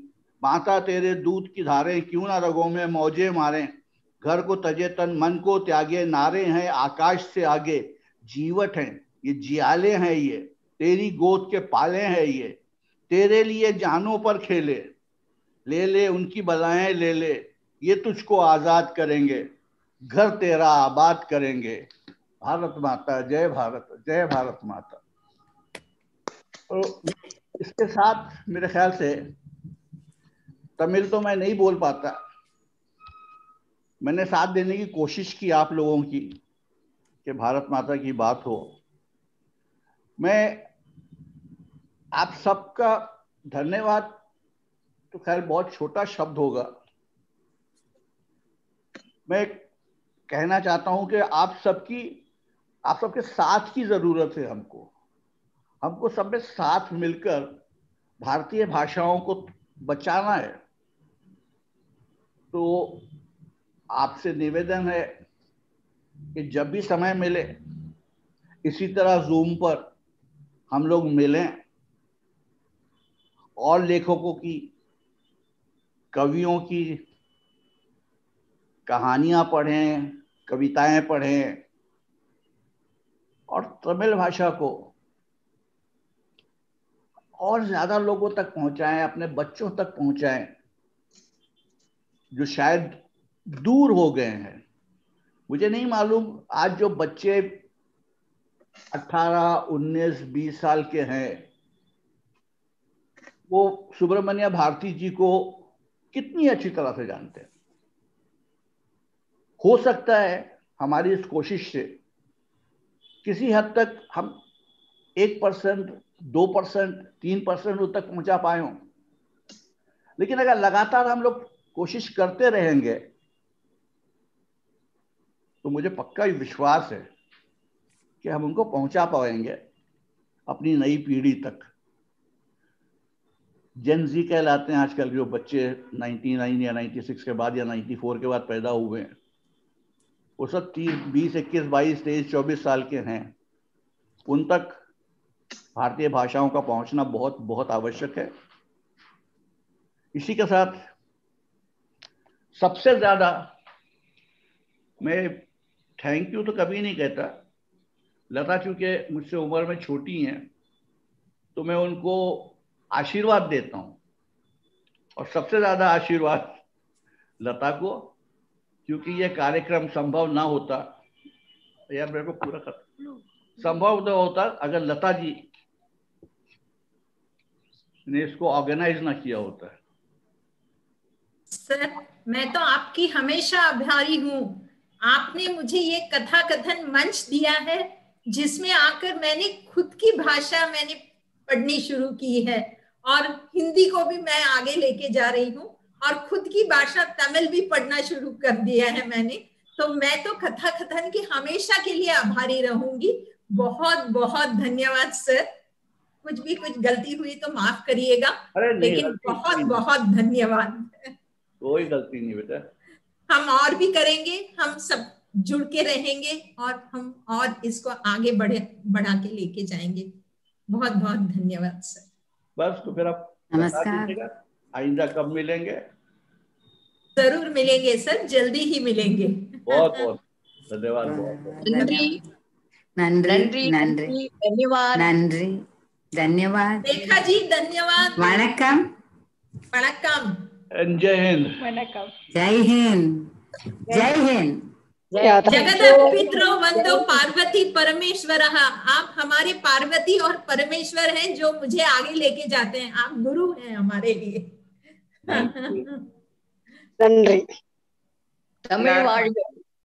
माता तेरे दूध की धारें, क्यों ना रगों में मौजे मारें। घर को तजे तन मन को त्यागे, नारे हैं आकाश से आगे। जीवट हैं ये जियाले हैं ये, तेरी गोद के पाले हैं ये। तेरे लिए जानों पर खेले, ले ले उनकी बलाएं ले ले। ये तुझको आजाद करेंगे, घर तेरा आबाद करेंगे। भारत माता जय भारत, जय भारत माता। तो इसके साथ मेरे ख्याल से तमिल तो मैं नहीं बोल पाता, मैंने साथ देने की कोशिश की आप लोगों की कि भारत माता की बात हो। मैं आप सबका धन्यवाद तो खैर बहुत छोटा शब्द होगा, मैं कहना चाहता हूं कि आप सबके साथ की जरूरत है। हमको सब में साथ मिलकर भारतीय भाषाओं को बचाना है। तो आपसे निवेदन है कि जब भी समय मिले इसी तरह जूम पर हम लोग मिलें और लेखकों की, कवियों की कहानियां पढ़ें, कविताएं पढ़ें और तमिल भाषा को और ज्यादा लोगों तक पहुंचाएं, अपने बच्चों तक पहुंचाएं जो शायद दूर हो गए हैं। मुझे नहीं मालूम आज जो बच्चे 18, 19, 20 साल के हैं वो सुब्रमण्य भारती जी को कितनी अच्छी तरह से जानते हैं। हो सकता है हमारी इस कोशिश से किसी हद तक हम 1%, 2%, 3% उन तक पहुंचा पाए हों, लेकिन अगर लगातार हम लोग कोशिश करते रहेंगे तो मुझे पक्का विश्वास है कि हम उनको पहुंचा पाएंगे अपनी नई पीढ़ी तक। जेन जी कहलाते हैं आजकल जो बच्चे 99 या 96 के बाद या 94 के बाद पैदा हुए हैं, वो सब 30, 20, 21, 22, 23, 24 साल के हैं। उन तक भारतीय भाषाओं का पहुंचना बहुत बहुत आवश्यक है। इसी के साथ सबसे ज्यादा मैं थैंक यू तो कभी नहीं कहता, लता चूंकि मुझसे उम्र में छोटी हैं तो मैं उनको आशीर्वाद देता हूं, और सबसे ज्यादा आशीर्वाद लता को, क्योंकि यह कार्यक्रम संभव ना होता, यार मेरे को पूरा संभव ना होता अगर लता जी ने इसको ऑर्गेनाइज ना किया होता। सर मैं तो आपकी हमेशा आभारी हूँ। आपने मुझे ये कथा कथन मंच दिया है जिसमें आकर मैंने खुद की भाषा मैंने पढ़नी शुरू की है, और हिंदी को भी मैं आगे लेके जा रही हूँ, और खुद की भाषा तमिल भी पढ़ना शुरू कर दिया है मैंने। तो मैं तो कथा कथन की हमेशा के लिए आभारी रहूंगी। बहुत बहुत धन्यवाद सर। कुछ गलती हुई तो माफ करिएगा, लेकिन बहुत बहुत धन्यवाद। कोई गलती नहीं बेटा, हम और भी करेंगे, हम सब जुड़ के रहेंगे और हम और इसको आगे बढ़ा के लेके जाएंगे। बहुत बहुत धन्यवाद सर। बस तो फिर आप नमस्कार। आइंदा कब मिलेंगे? जरूर मिलेंगे सर, जल्दी ही मिलेंगे। बहुत बहुत धन्यवाद। नंरी नंरी नंरी धन्यवाद। नंरी धन्यवाद। रेखा जी धन्यवाद। वणक्कम वणक्कम। जय हिंद। वणक्कम। जय हिंद। जय हिंद। जगदपित्रो वंदो पार्वती परमेश्वरः। आप हमारे पार्वती और परमेश्वर हैं जो मुझे आगे लेके जाते हैं। आप गुरु हैं हमारे लिए। நன்றி. தமிழ் வாழ்க।